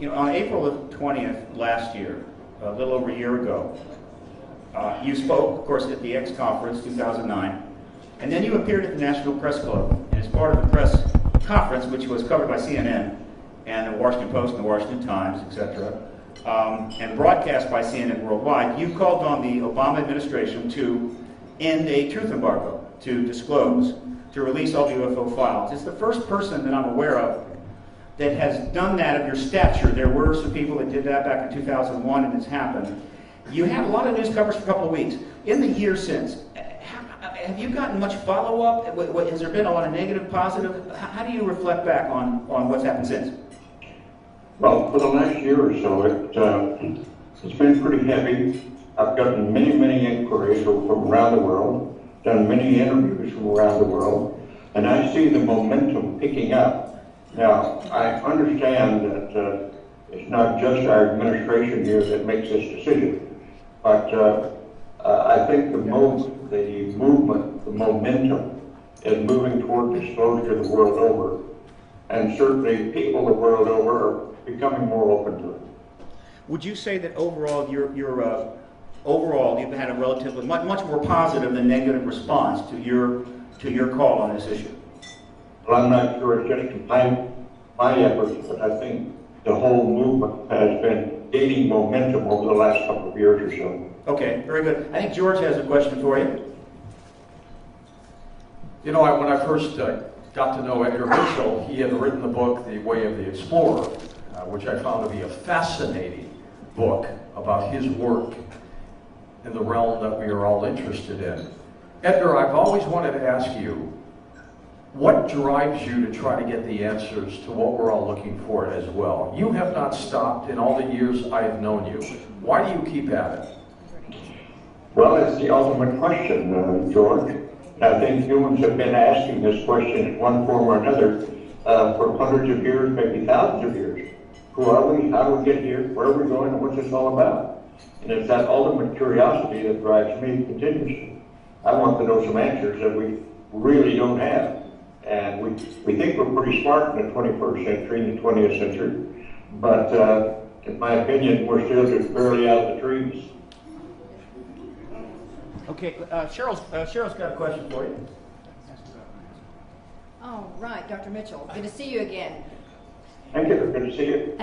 You know, on April the 20th last year, a little over a year ago, you spoke, of course, at the X Conference 2009, and then you appeared at the National Press Club. And as part of the press conference, which was covered by CNN and the Washington Post and the Washington Times, etc., and broadcast by CNN worldwide, you called on the Obama administration to end a truth embargo, to disclose, to release all the UFO files. It's the first person that I'm aware of that has done that of your stature. There were some people that did that back in 2001, and it's happened. You had a lot of news coverage for a couple of weeks. In the year since, have you gotten much follow-up? Has there been a lot of negative, positive? How do you reflect back on what's happened since? Well, for the last year or so, it's been pretty heavy. I've gotten many inquiries from around the world, done many interviews from around the world, and I see the momentum picking up. Now, I understand that it's not just our administration here that makes this decision, but I think the movement, the momentum is moving toward disclosure the world over, and certainly people the world over are becoming more open to it. Would you say that overall, overall you've had a relatively much more positive than negative response to your call on this issue? Well, I'm not sure it's just my efforts, but I think the whole movement has been gaining momentum over the last couple of years or so. Okay, very good. I think George has a question for you. You know, when I first got to know Edgar Mitchell, he had written the book, The Way of the Explorer, which I found to be a fascinating book about his work in the realm that we are all interested in. Edgar, I've always wanted to ask you, what drives you to try to get the answers to what we're all looking for as well? You have not stopped in all the years I have known you. Why do you keep at it? Well, it's the ultimate question, George. I think humans have been asking this question in one form or another for hundreds of years, maybe thousands of years. Who are we? How do we get here? Where are we going? And what's this all about? And it's that ultimate curiosity that drives me continuously. I want to know some answers that we really don't have. And we think we're pretty smart in the 21st century, in the 20th century, but in my opinion, we're still just barely out of the trees. Okay, Cheryl's got a question for you. Oh, right, Dr. Mitchell. Good to see you again. Thank you. Good to see you.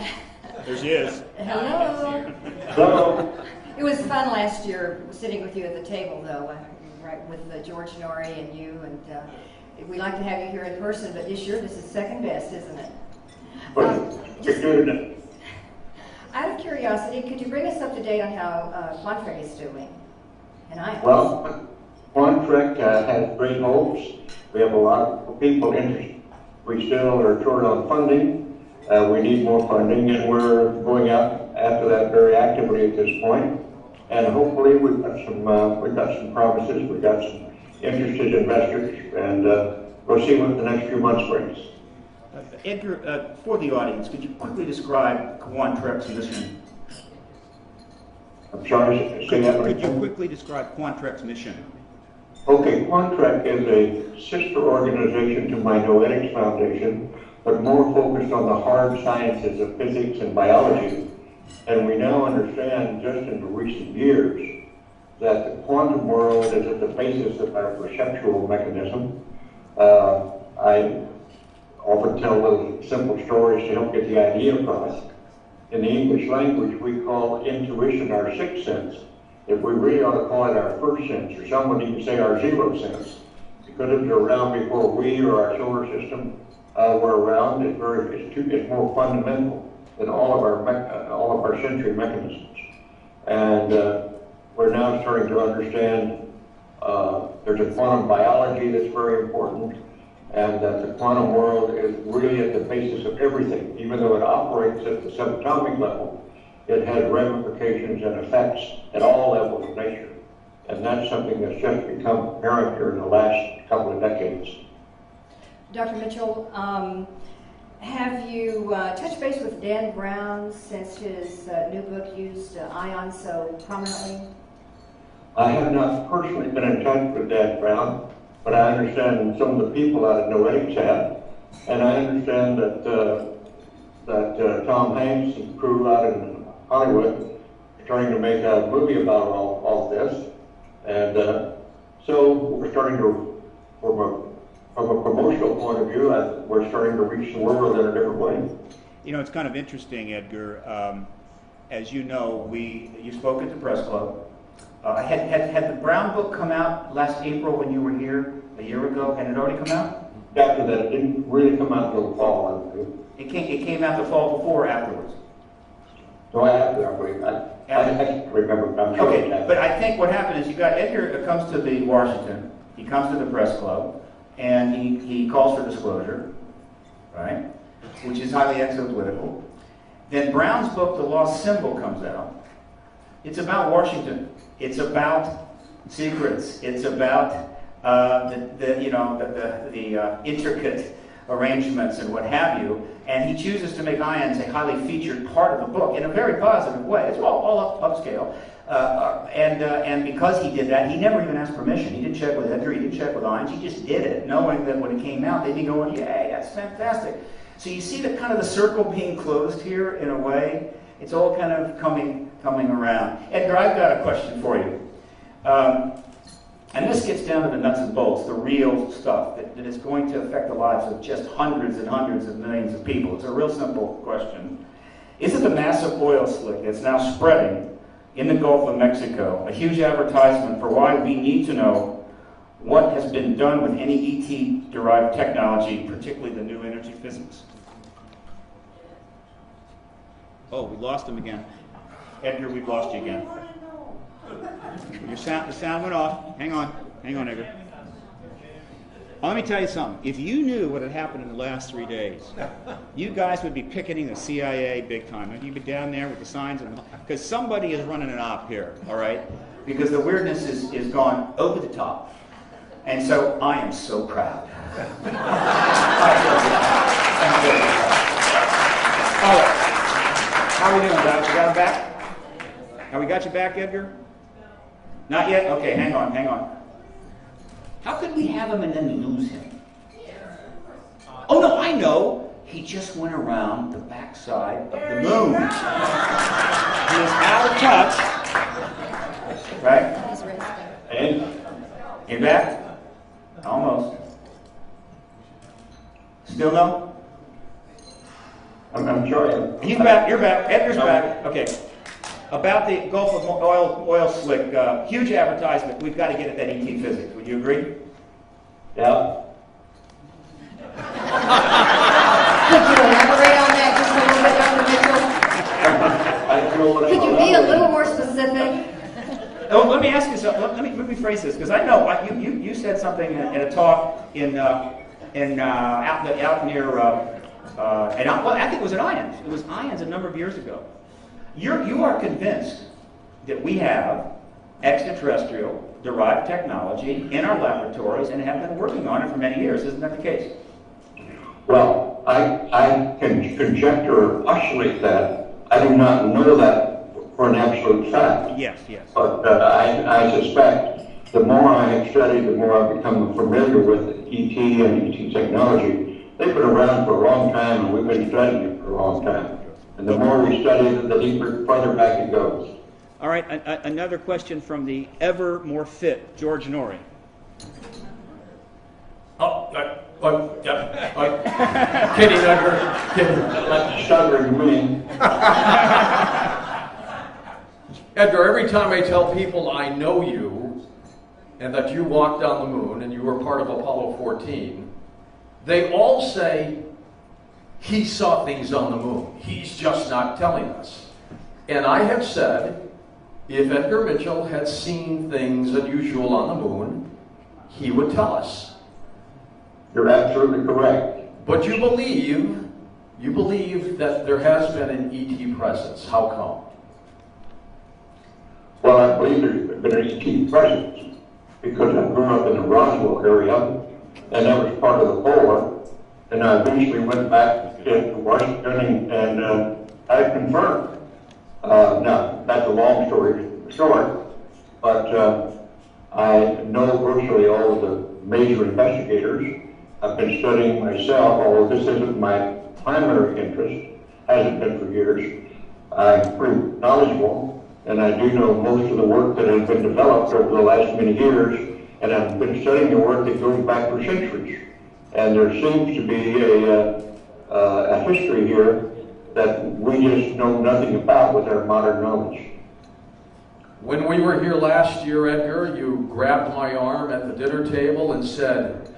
There she is. Hello. Hello. It was fun last year sitting with you at the table, though, right, with George Norrie and you, and we'd like to have you here in person, but this year this is second best, isn't it? Just out of curiosity, could you bring us up to date on how Quantrek is doing? Well, Quantrek has great hopes. We have a lot of people interested. We still are short on funding. We need more funding, and we're going out after that very actively at this point. And hopefully, we've got some promises. We've got some interested investors, and we'll see what the next few months brings. Edgar, for the audience, could you quickly describe Quantrek's mission? I'm sorry, say that Could you quickly describe Quantrek's mission? Okay, Quantrek is a sister organization to my Noetics Foundation, but more focused on the hard sciences of physics and biology. And we now understand, just in the recent years, that the quantum world is at the basis of our perceptual mechanism. I often tell little simple stories to help get the idea across. In the English language, we call intuition our sixth sense. If we really ought to call it our first sense, or some would even say our zero sense, because it was around before we or our solar system were around. It's more fundamental than all of our sensory mechanisms. And we're now starting to understand there's a quantum biology that's very important, and that the quantum world is really at the basis of everything. Even though it operates at the subatomic level, it has ramifications and effects at all levels of nature. And that's something that's just become apparent here in the last couple of decades. Dr. Mitchell, have you touched base with Dan Brown since his new book used ions so prominently? I have not personally been in touch with Dan Brown, but I understand some of the people out of Noetics have, and I understand that that Tom Hanks and crew out in Hollywood are trying to make a movie about all this. And so we're starting to, from a promotional point of view, we're starting to reach the world in a different way. You know, it's kind of interesting, Edgar. As you know, you spoke at the press club. Had the Brown book come out last April when you were here a year ago? Had it already come out? After that, it didn't really come out until the fall. It came out the fall before or afterwards? So I can't remember. I'm sure. Okay, but I think what happened is you got Edgar comes to the Washington, he comes to the press club, and he calls for disclosure, right? Which is highly exopolitical. Then Brown's book, The Lost Symbol, comes out. It's about Washington. It's about secrets. It's about the intricate arrangements and what have you. And he chooses to make ions a highly featured part of the book in a very positive way. It's all upscale. And because he did that, he never even asked permission. He didn't check with Edgar. He didn't check with Ions. He just did it, knowing that when it came out, they'd be going, "Yay, that's fantastic." So you see the kind of the circle being closed here in a way. It's all kind of coming around. Edgar, I've got a question for you. And this gets down to the nuts and bolts, the real stuff that is going to affect the lives of just hundreds and hundreds of millions of people. It's a real simple question. Is it the massive oil slick that's now spreading in the Gulf of Mexico a huge advertisement for why we need to know what has been done with any ET-derived technology, particularly the new energy physics? Oh, we lost him again. Edgar, we've lost you again. The sound went off. Hang on, Edgar. Let me tell you something. If you knew what had happened in the last 3 days, you guys would be picketing the CIA big time. You'd be down there with the signs, because somebody is running an op here, all right? Because the weirdness is gone over the top. And so I am so proud. All right. How are we doing, Doc? You got him back? Have we got you back, Edgar? Not yet? Okay, hang on. How could we have him and then lose him? Oh, no, I know. He just went around the backside of the moon. He is out of touch. Right? And you back? Almost. Still no? I'm sorry. He's back. You're back. Edgar's back. Okay. About the Gulf of oil slick, huge advertisement. We've got to get at that ET physics. Would you agree? Yeah. Could you elaborate on that just a little bit, Dr. Mitchell? Could you be a little more specific? Oh, let me ask you something. Let me rephrase this, because I know you said something in a talk out near. Well, I think it was at Ions. It was Ions a number of years ago. You are convinced that we have extraterrestrial derived technology in our laboratories and have been working on it for many years. Isn't that the case? Well, I can conjecture or postulate that. I do not know that for an absolute fact. Yes. But I suspect the more I have studied, the more I've become familiar with ET and ET technology. They've been around for a long time, and we've been studying it for a long time. And the more we study it, the deeper, farther back it goes. All right, another question from the ever more fit George Norrie. Kidding, Edgar. Kidding. That's stuttering me. Edgar, every time I tell people I know you and that you walked on the moon and you were part of Apollo 14, they all say, he saw things on the moon. He's just not telling us. And I have said, if Edgar Mitchell had seen things unusual on the moon, he would tell us. You're absolutely correct. But you believe that there has been an ET presence. How come? Well, I believe there's been an ET presence because I grew up in the Roswell area, and that was part of the polar. And I eventually went back to Washington and I confirmed. Now, that's a long story short, but I know virtually all of the major investigators. I've been studying myself, although this isn't my primary interest. hasn't been for years. I'm pretty knowledgeable, and I do know most of the work that has been developed over the last many years, and I've been studying the work that goes back for centuries. And there seems to be a history here that we just know nothing about with our modern knowledge. When we were here last year, Edgar, you grabbed my arm at the dinner table and said,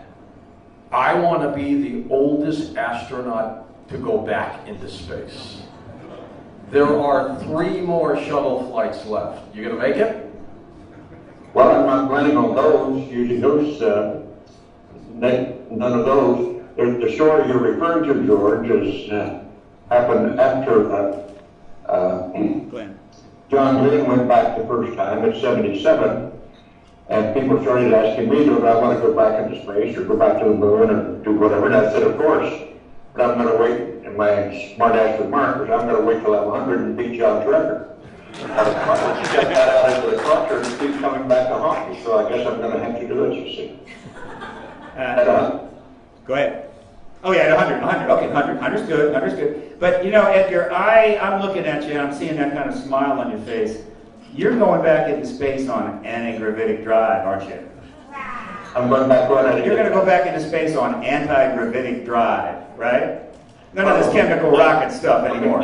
I want to be the oldest astronaut to go back into space. There are 3 more shuttle flights left. You going to make it? Well, I'm not planning on those, using those, none of those. The story you're referring to, George, is happened after John Glenn went back the first time at 77, and people started asking me, do I want to go back into space or go back to the moon or do whatever, and I said, of course, but I'm going to wait, and my smart ass remark was, I'm going to wait till I'm 100 and beat John's record. Once you get that out into the culture, it keeps coming back to haunt me, so I guess I'm going to have to do it, you see. Go ahead. Oh yeah, 100, okay, 100's good. But you know, Edgar, I'm looking at you and I'm seeing that kind of smile on your face. You're going back into space on anti-gravitic drive, aren't you? I'm going back on it. You're going to go back into space on anti-gravitic drive, right? None of this chemical rocket stuff anymore.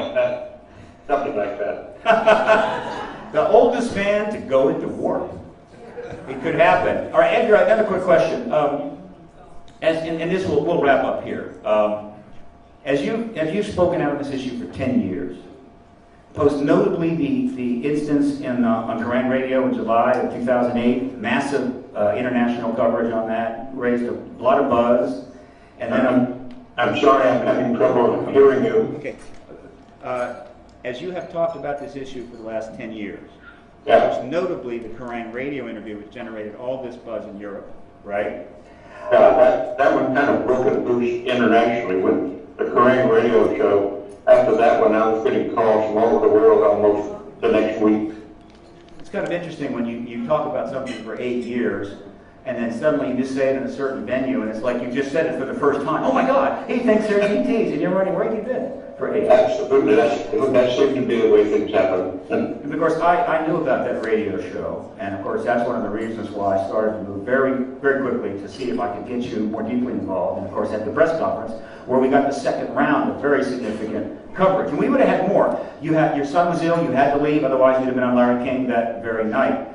Something like that. The oldest man to go into warp. It could happen. All right, Edgar, another quick question. And this we'll wrap up here. As you've spoken out on this issue for 10 years, most notably the instance on Kerrang! Radio in July of 2008, massive international coverage on that, raised a lot of buzz. And then I'm sorry, I'm having trouble hearing you. Okay. As you have talked about this issue for the last 10 years, Yeah. most notably the Kerrang! Radio interview, which generated all this buzz in Europe, right? That one kind of broke it loose internationally with the Kerrang! Radio show. After that one, I was getting calls from all over the world almost the next week. It's kind of interesting when you talk about something for 8 years, and then suddenly you just say it in a certain venue, and it's like you just said it for the first time. Oh my God, he thinks there's ETs, and you're running, where have you been for 8 years? Absolutely, that seemed to be the way things happen. And of course, I knew about that radio show, and of course, that's one of the reasons why I started to move very, very quickly to see if I could get you more deeply involved. And of course, at the press conference, where we got the second round of very significant coverage. And we would have had more. Your son was ill, you had to leave, otherwise you'd have been on Larry King that very night.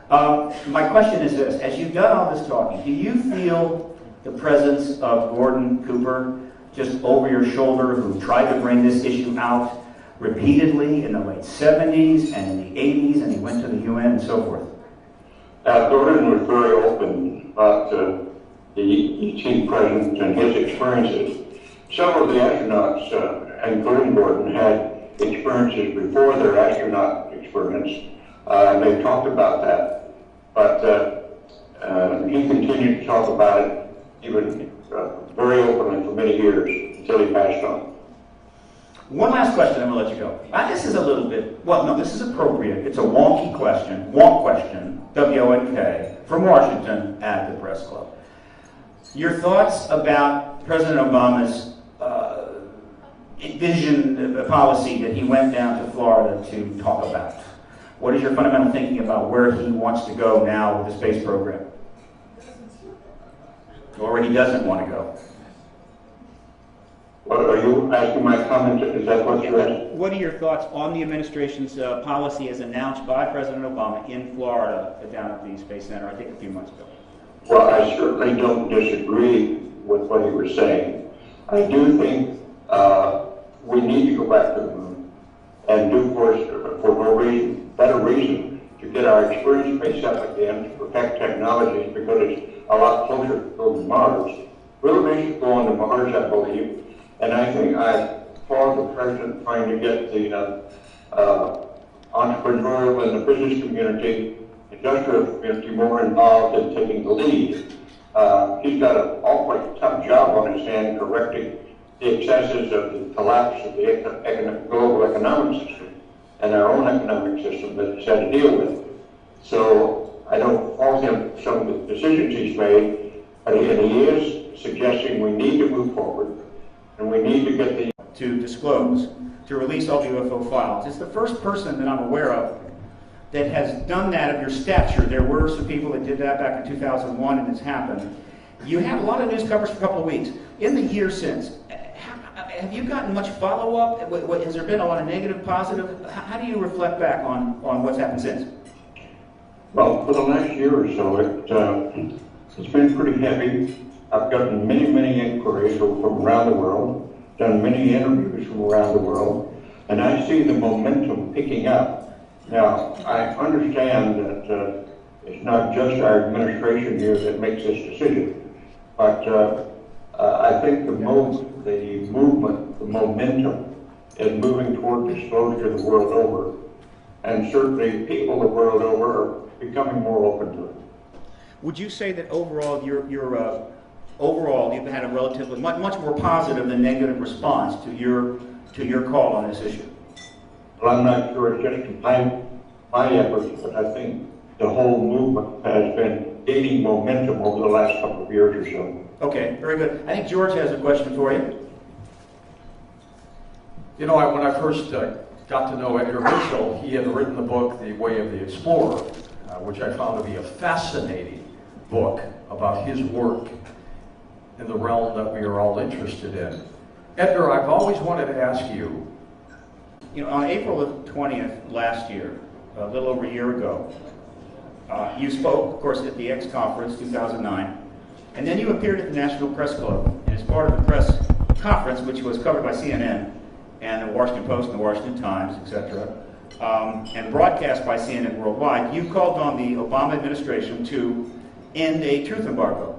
My question is this: as you've done all this talking, do you feel the presence of Gordon Cooper just over your shoulder, who tried to bring this issue out repeatedly in the late 70s and in the 80s, and he went to the UN and so forth? Gordon was very open about the ET presence and his experiences. Several of the astronauts, including Gordon, had experiences before their astronaut experience, and they talked about that. But he continued to talk about it, even very openly for many years, until he passed on. One last question, and we'll let you go. This is a little bit, well, no, this is appropriate. It's a wonky question, W-O-N-K, from Washington at the Press Club. Your thoughts about President Obama's vision policy that he went down to Florida to talk about? What is your fundamental thinking about where he wants to go now with the space program? Or where he doesn't want to go? Well, are you asking my comment? Is that what you're asking? What are your thoughts on the administration's policy as announced by President Obama in Florida down at the Space Center, I think a few months ago? Well, I certainly don't disagree with what he was saying. I do think we need to go back to the moon and do for no reason, better reason, to get our experience space up again, to protect technologies, because it's a lot closer to go to Mars. Really, we should go on to Mars, I believe. And I think I applaud the president trying to get the entrepreneurial and the business community, industrial community more involved in taking the lead. He's got an awfully tough job on his hand correcting the excesses of the collapse of the global economic system and our own economic system that he's had to deal with. So I don't fault him for some of the decisions he's made, but he is suggesting we need to move forward and we need to get the... to disclose to release all the UFO files. It's the first person that I'm aware of that has done that of your stature. There were some people that did that back in 2001, and it's happened. You have a lot of news coverage for a couple of weeks. In the year since, have you gotten much follow-up? Has there been a lot of negative, positive? How do you reflect back on what's happened since? Well, for the last year or so, it's been pretty heavy. I've gotten many inquiries from around the world, done many interviews from around the world, and I see the momentum picking up. Now, I understand that it's not just our administration here that makes this decision, but I think the movement, the momentum is moving toward disclosure the world over, and certainly people the world over are becoming more open to it. Would you say that overall, overall you've had a relatively much more positive than negative response to your call on this issue? Well, I'm not sure it's just my efforts, but I think the whole movement has been gaining momentum over the last couple of years or so. Okay, very good. I think George has a question for you. You know, when I first got to know Edgar Mitchell, he had written the book, The Way of the Explorer, which I found to be a fascinating book about his work in the realm that we are all interested in. Edgar, I've always wanted to ask you. You know, on April the 20th last year, a little over a year ago, you spoke, of course, at the X conference 2009, and then you appeared at the National Press Club, and as part of the press conference, which was covered by CNN and the Washington Post and the Washington Times, etc., and broadcast by CNN worldwide, you called on the Obama administration to end a truth embargo.